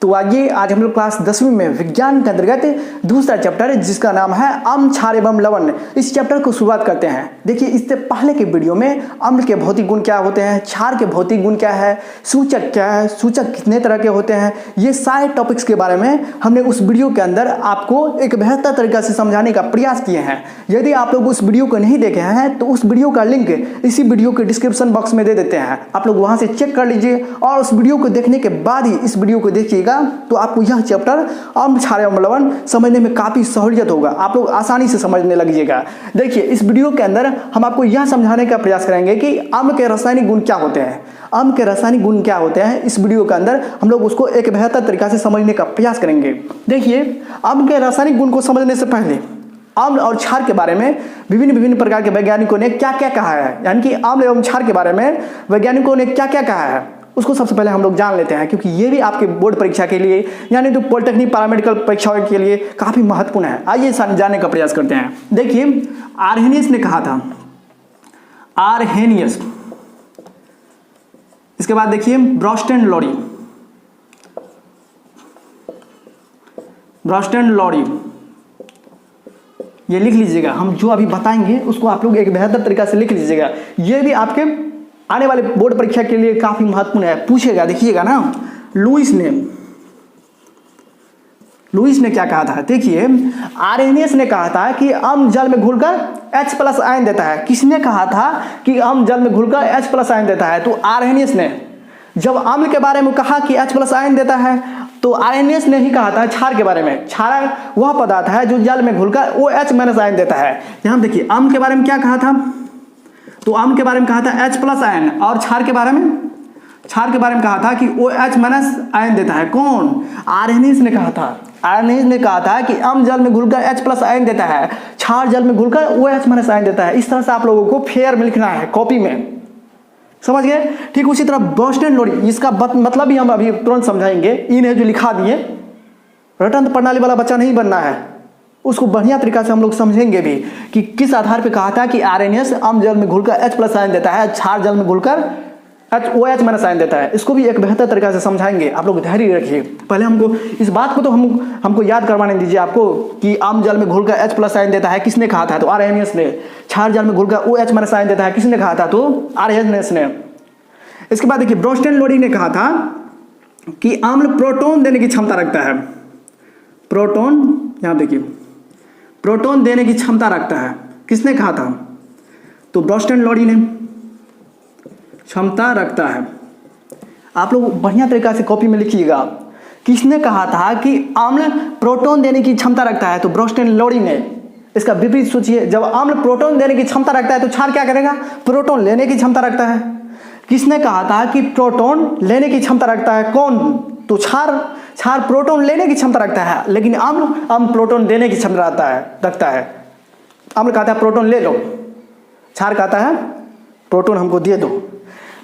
तो आइए आज हम लोग क्लास 10वीं में विज्ञान के अंतर्गत दूसरा चैप्टर जिसका नाम है अम्ल, क्षार एवं लवण, इस चैप्टर को शुरुआत करते हैं। देखिए इससे पहले के वीडियो में अम्ल के भौतिक गुण क्या होते हैं, क्षार के भौतिक गुण क्या है, सूचक क्या है, सूचक कितने तरह के होते हैं, ये सारे टॉपिक्स के बारे में हमने उस वीडियो के अंदर आपको एक बेहतर तरीका से समझाने का प्रयास किए हैं। यदि आप लोग उस वीडियो को नहीं देखे हैं तो उस वीडियो का लिंक इसी वीडियो के डिस्क्रिप्शन बॉक्स में दे देते हैं, आप लोग वहाँ से चेक कर लीजिए और उस वीडियो को देखने के बाद ही इस वीडियो को देखिएगा तो आपको यह चैप्टर अम्ल, क्षार एवं लवण समझने में काफी सहूलियत होगा, आप लोग आसानी से समझने लगिएगा। देखिए इस वीडियो के अंदर हम आपको यह समझाने का प्रयास करेंगे कि अम्ल के रासायनिक गुण क्या होते हैं, अम्ल के रासायनिक गुण क्या होते हैं। इस वीडियो के अंदर हम लोग उसको एक बेहतर तरीका से समझने का प्रयास करेंगे। देखिए अम्ल के रासायनिक गुण को समझने से पहले अम्ल और क्षार के बारे में विभिन्न प्रकार के वैज्ञानिकों ने क्या क्या कहा है, यानी कि अम्ल एवं क्षार के बारे में वैज्ञानिकों ने क्या क्या कहा है उसको सबसे पहले हम लोग जान लेते हैं, क्योंकि ये भी आपके बोर्ड परीक्षा के लिए यानी तो पॉलिटेक्निक पैरामेडिकल परीक्षाओं के लिए काफी महत्वपूर्ण है। आइए जानने का प्रयास करते हैं। देखिए आर्हेनियस ने कहा था, आर्हेनियस, इसके बाद देखिए ब्रॉस्टन लॉरी, ब्रॉस्टन लॉरी, ये लिख लीजिएगा। हम जो अभी बताएंगे उसको आप लोग एक बेहतर तरीका से लिख लीजिएगा, ये भी आपके आने वाले बोर्ड परीक्षा के लिए काफी महत्वपूर्ण है, पूछेगा। देखिएगा ना, लुईस ने क्या कहा था। देखिए आर्हेनियस ने कहा था कि अम्ल जल में घुलकर H+ आयन देता है। किसने कहा था कि अम्ल जल में घुलकर H+ आयन देता है? तो आर्हेनियस ने। जब अम्ल के बारे में कहा कि H+ आयन देता है तो आर्हेनियस ने ही कहा था क्षार के बारे में। क्षार वह पदार्थ है जो जल में घुलकर OH- आयन देता है। यहां देखिए अम्ल के बारे में क्या कहा था, तो अम्ल के बारे में कहा था H+ आयन, और क्षार के बारे में कहा था कि OH- आयन देता है। कौन? आर्हेनियस ने कहा था। आर्हेनियस ने कहा था कि अम्ल जल में घुलकर H+ आयन देता है, क्षार जल में घुलकर OH- आयन देता है। इस तरह से आप लोगों को फेयर में लिखना है, कॉपी में, समझ गए। ठीक उसी तरह ब्रॉस्टन लॉरी, इसका मतलब भी हम अभी तुरंत समझाएंगे। इन्हें जो लिखा दिए, रटन प्रणाली वाला बच्चा नहीं बनना है, उसको बढ़िया तरीका से हम लोग समझेंगे भी कि किस आधार पे कहा था कि आर्हेनियस अम्ल जल में घुलकर H+ आयन देता है, क्षार जल में घुलकर OH- आयन देता है। इसको भी एक बेहतर तरीका से समझाएंगे, आप लोग धैर्य रखिए। पहले हमको इस बात को तो हमको याद करवाने दीजिए आपको कि अम्ल जल में घुलकर H+ आयन देता है, किसने कहा था? तो आर्हेनियस ने। क्षार जल में घुलकर OH- आयन देता है, किसने कहा था? तो आर्हेनियस ने। इसके बाद देखिए ब्रॉस्टन लॉरी ने कहा था कि अम्ल प्रोटॉन देने की क्षमता रखता है। प्रोटॉन, यहां देखिए, प्रोटॉन देने की क्षमता रखता है। किसने कहा था? तो ब्रॉस्टन लॉरी ने। क्षमता रखता है, आप लोग बढ़िया तरीका से कॉपी में लिखिएगा। किसने कहा था कि अम्ल प्रोटॉन देने की क्षमता रखता है? तो ब्रॉस्टन लॉरी ने। इसका विपरीत सोचिए, जब अम्ल प्रोटॉन देने की क्षमता रखता है तो क्षार क्या करेगा? प्रोटॉन लेने की क्षमता रखता है। किसने कहा था कि प्रोटॉन लेने की क्षमता रखता है? कौन? तो क्षार प्रोटॉन लेने की क्षमता रखता है, लेकिन अम्ल प्रोटॉन देने की क्षमता रखता है। अम्ल कहता है प्रोटॉन ले लो, क्षार कहता है प्रोटॉन हमको दे दो।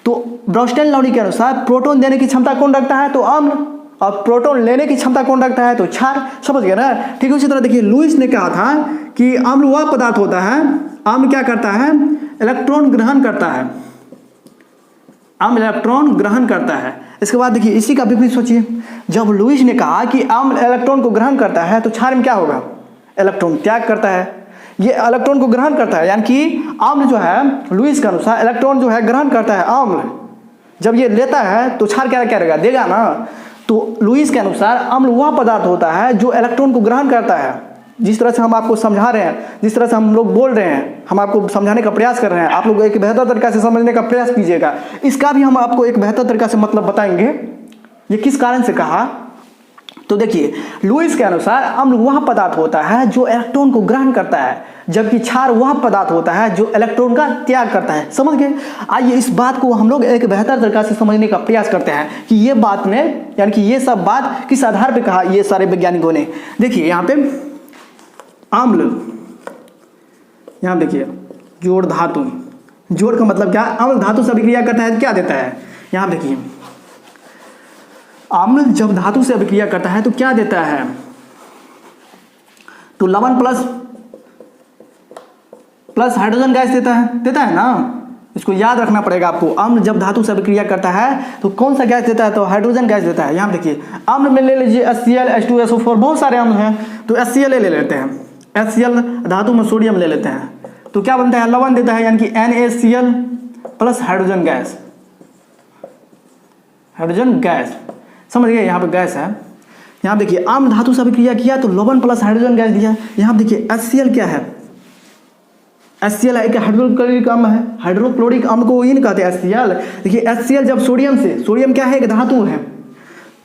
तो ब्रॉस्टन लॉरी के अनुसार प्रोटॉन देने की क्षमता कौन रखता है? तो अम्ल, और प्रोटॉन लेने की क्षमता कौन रखता है? तो क्षार। समझ गए ना? ठीक उसी तरह देखिए लुईस ने कहा था कि अम्ल वह पदार्थ होता है, अम्ल क्या करता है? इलेक्ट्रॉन ग्रहण करता है। अम्ल इलेक्ट्रॉन ग्रहण करता है। इसके बाद देखिए इसी का विपरीत सोचिए, जब लुईस ने कहा कि अम्ल इलेक्ट्रॉन को ग्रहण करता है तो क्षार में क्या होगा? इलेक्ट्रॉन त्याग करता है। ये इलेक्ट्रॉन को ग्रहण करता है, यानी कि अम्ल जो है लुईस के अनुसार इलेक्ट्रॉन जो है ग्रहण करता है। अम्ल जब ये लेता है तो क्षार क्या करेगा? देगा ना। तो लुईस के अनुसार अम्ल वह पदार्थ होता है जो इलेक्ट्रॉन को ग्रहण करता है। जिस तरह से हम आपको समझा रहे हैं, जिस तरह से हम लोग बोल रहे हैं, हम आपको समझाने का प्रयास कर रहे हैं, आप लोग एक बेहतर तरीका से समझने का प्रयास कीजिएगा। इसका भी हम आपको एक बेहतर तरीका से मतलब बताएंगे, ये किस कारण से कहा। तो देखिए लुईस के अनुसार अम्ल वह पदार्थ होता है जो इलेक्ट्रॉन को ग्रहण करता है, जबकि क्षार वह पदार्थ होता है जो इलेक्ट्रॉन का त्याग करता है। समझ गए? आइए इस बात को हम लोग एक बेहतर तरीका से समझने का प्रयास करते हैं कि ये बात ने, यानी कि ये सब बात किस आधार पे कहा ये सारे वैज्ञानिकों ने। देखिए यहाँ पे अम्ल, यहाँ देखिए जोड़ धातु, जोड़ का मतलब क्या? अम्ल धातु से अभिक्रिया करता है, क्या देता है? यहाँ देखिए अम्ल जब धातु से अभिक्रिया करता है तो क्या देता है? तो लवण प्लस हाइड्रोजन गैस देता है ना। इसको याद रखना पड़ेगा आपको। अम्ल जब धातु से अभिक्रिया करता है तो कौन सा गैस देता है, तो हाइड्रोजन गैस देता है। यहाँ देखिए अम्ल में ले लीजिए HCl, H2SO4, बहुत सारे अम्ल हैं, तो HCl ले लेते हैं। HCl धातु में सोडियम ले लेते हैं तो क्या बनता है, लवण देता है, यानी कि NaCl plus hydrogen gas, hydrogen gas, समझ गए। यहाँ पे गैस है। यहाँ देखिए अम्ल धातु से अभिक्रिया किया तो लवण प्लस हाइड्रोजन गैस दिया। यहाँ देखिए HCl क्या है, HCl एक हाइड्रोक्लोरिक अम्ल है, हाइड्रोक्लोरिक अम्ल को ही नहीं कहते HCl। देखिए HCl जब सोडियम से, सोडियम क्या है, एक धातु है,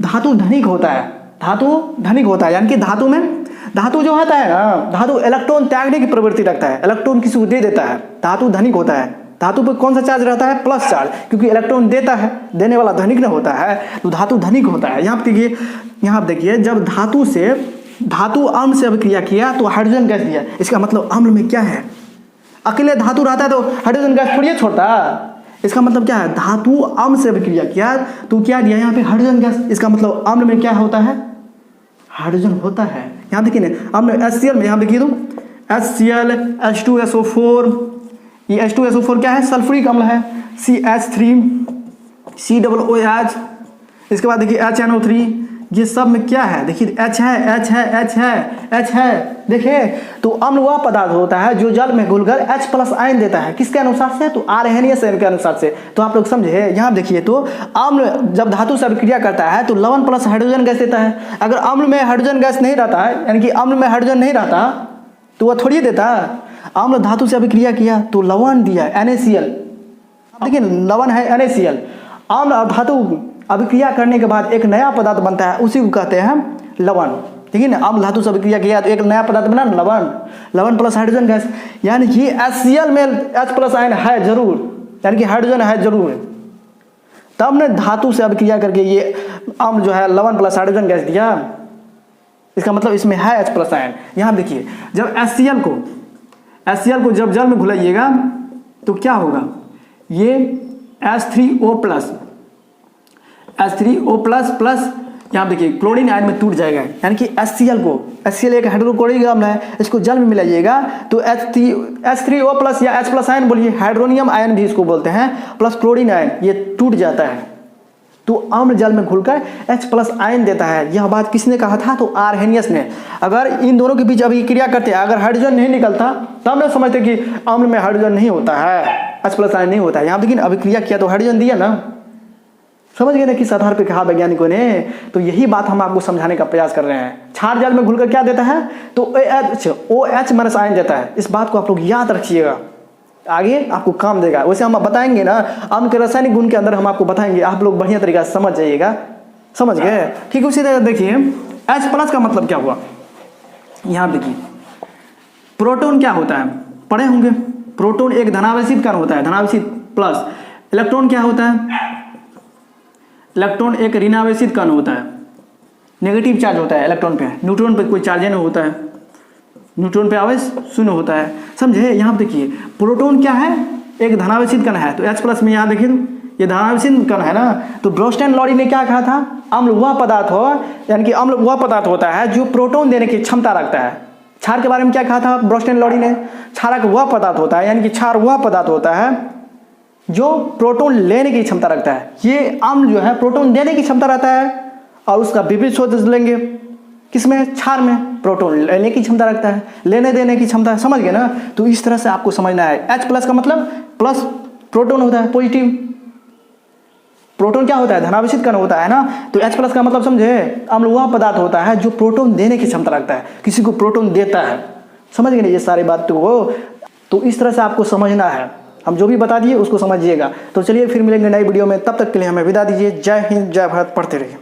धातु धनिक होता है, धातु धनिक होता है, यानी कि धातु में, धातु जो होता है ना, धातु इलेक्ट्रॉन त्यागने की प्रवृत्ति रखता है, इलेक्ट्रॉन किसी को दे देता है, धातु धनिक होता है। धातु पर कौन सा चार्ज रहता है, प्लस चार्ज, क्योंकि इलेक्ट्रॉन देता है, देने वाला धनिक न होता है, तो धातु धनिक होता है। यहाँ देखिए जब धातु से, धातु अम्ल से अभिक्रिया किया तो हाइड्रोजन गैस दिया, इसका मतलब अम्ल में क्या है, अकेले धातु रहता है तो हाइड्रोजन गैस थोड़ी छोड़ता, इसका मतलब क्या है, धातु अम्ल से अभिक्रिया किया तो क्या दिया यहाँ पे, हाइड्रोजन गैस, इसका मतलब अम्ल में क्या होता है, हाइड्रोजन होता है। यहाँ देखिए ना अम्ल HCl में, यहाँ देखिए तो HCl, H2SO4, ये H2SO4 क्या है, सल्फ्यूरिक अम्ल है, CH3, COOH, इसके बाद देखिए HNO3, ये सब में क्या है, देखिए H है, H है, H है, H है, देखिए तो अम्ल वह पदार्थ होता है जो जल में घुलकर H प्लस आयन देता है, किसके अनुसार से, तो आर्हेनियस के अनुसार से। तो आप लोग समझे। यहाँ देखिए तो अम्ल जब धातु से अभिक्रिया करता है तो लवण प्लस हाइड्रोजन गैस देता है। अगर अम्ल में हाइड्रोजन गैस नहीं रहता है, यानी कि अम्ल में हाइड्रोजन नहीं रहता तो वह थोड़ी देता। अम्ल धातु से अभिक्रिया किया तो लवण दिया NaCl, देखिए लवण है NaCl। अम्ल और धातु अभिक्रिया करने के बाद एक नया पदार्थ बनता है, उसी को कहते हैं लवण, ठीक है ना। अम्ल धातु से अभिक्रिया किया तो एक नया पदार्थ बना लवण, लवण प्लस हाइड्रोजन गैस, यानी कि HCl में H प्लस आयन है जरूर, यानी कि हाइड्रोजन है जरूर, तब ने धातु से अभिक्रिया करके ये अम्ल जो है लवण प्लस हाइड्रोजन गैस दिया, इसका मतलब इसमें है H प्लस आयन। यहाँ देखिए जब HCl को जब जल में घुलाइएगा तो क्या होगा, ये H3O प्लस प्लस यहाँ देखिए क्लोरीन आयन में टूट जाएगा, यानी कि HCl एक हाइड्रोक्लोरिक अम्ल है, इसको जल में मिलाइएगा तो H3O प्लस या H प्लस आयन बोलिए, हाइड्रोनियम आयन भी इसको बोलते हैं, प्लस क्लोरीन आयन, ये टूट जाता है तो अम्ल जल में घुलकर H प्लस आयन देता है। यह बात किसने कहा था, तो आर्हेनियस ने। अगर इन दोनों के बीच अभिक्रिया करते अगर हाइड्रोजन नहीं निकलता तब ना समझते कि अम्ल में हाइड्रोजन नहीं होता है, H प्लस आयन नहीं होता है। यहाँ देखिए अभिक्रिया किया तो हाइड्रोजन दिया ना, समझ गए ना किस आधार पर कहा वैज्ञानिकों ने। तो यही बात हम आपको समझाने का प्रयास कर रहे हैं। क्षार जल में घुलकर क्या देता है, तो OH माइनस आयन देता है। इस बात को आप लोग याद रखिएगा, आगे आपको काम देगा। वैसे हम बताएंगे ना अम्ल के रासायनिक गुण के अंदर हम आपको बताएंगे, आप लोग बढ़िया तरीका से समझ जाइएगा, समझ गए। ठीक उसी तरह देखिए H प्लस का मतलब क्या हुआ, यहाँ देखिए प्रोटॉन क्या होता है, पढ़े होंगे, प्रोटॉन एक धनावेशित कण होता है, धनावेशित प्लस। इलेक्ट्रॉन क्या होता है, इलेक्ट्रॉन एक ऋणावेशित कण होता है, नेगेटिव चार्ज होता है इलेक्ट्रॉन पे, न्यूट्रॉन पे कोई चार्ज नहीं होता है, न्यूट्रॉन पे आवेश शून्य होता है, समझे। यहाँ देखिए प्रोटॉन क्या है, एक धनावेशित कण है, तो H प्लस में यहाँ देखिए ये धनावेशित कण है ना। तो ब्रोस्टेन लॉरी ने क्या कहा था, अम्ल वह पदार्थ हो, यानी कि अम्ल वह पदार्थ होता है जो प्रोटॉन देने की क्षमता रखता है। क्षार के बारे में क्या कहा था ब्रोस्टेन लॉरी ने, क्षारक वह पदार्थ होता है, यानी कि क्षार वह पदार्थ होता है जो प्रोटॉन लेने की क्षमता रखता है। ये अम्ल जो है प्रोटॉन देने की क्षमता रहता है, और उसका विपरीत सोच लेंगे किसमें, क्षार में, प्रोटॉन लेने की क्षमता रखता है, लेने देने की क्षमता, समझ गए ना। तो इस तरह से आपको समझना है। H प्लस का मतलब प्लस प्रोटॉन होता है, पॉजिटिव। प्रोटॉन क्या होता है, धनावेशित कण होता है ना। तो H प्लस का मतलब समझे, अम्ल वह पदार्थ होता है जो प्रोटॉन देने की क्षमता रखता है, किसी को प्रोटॉन देता है, समझ गए ना ये सारी बातों को। तो इस तरह से आपको समझना है, हम जो भी बता दिए उसको समझिएगा। तो चलिए फिर मिलेंगे नई वीडियो में, तब तक के लिए हमें विदा दीजिए। जय हिंद, जय भारत, पढ़ते रहिए।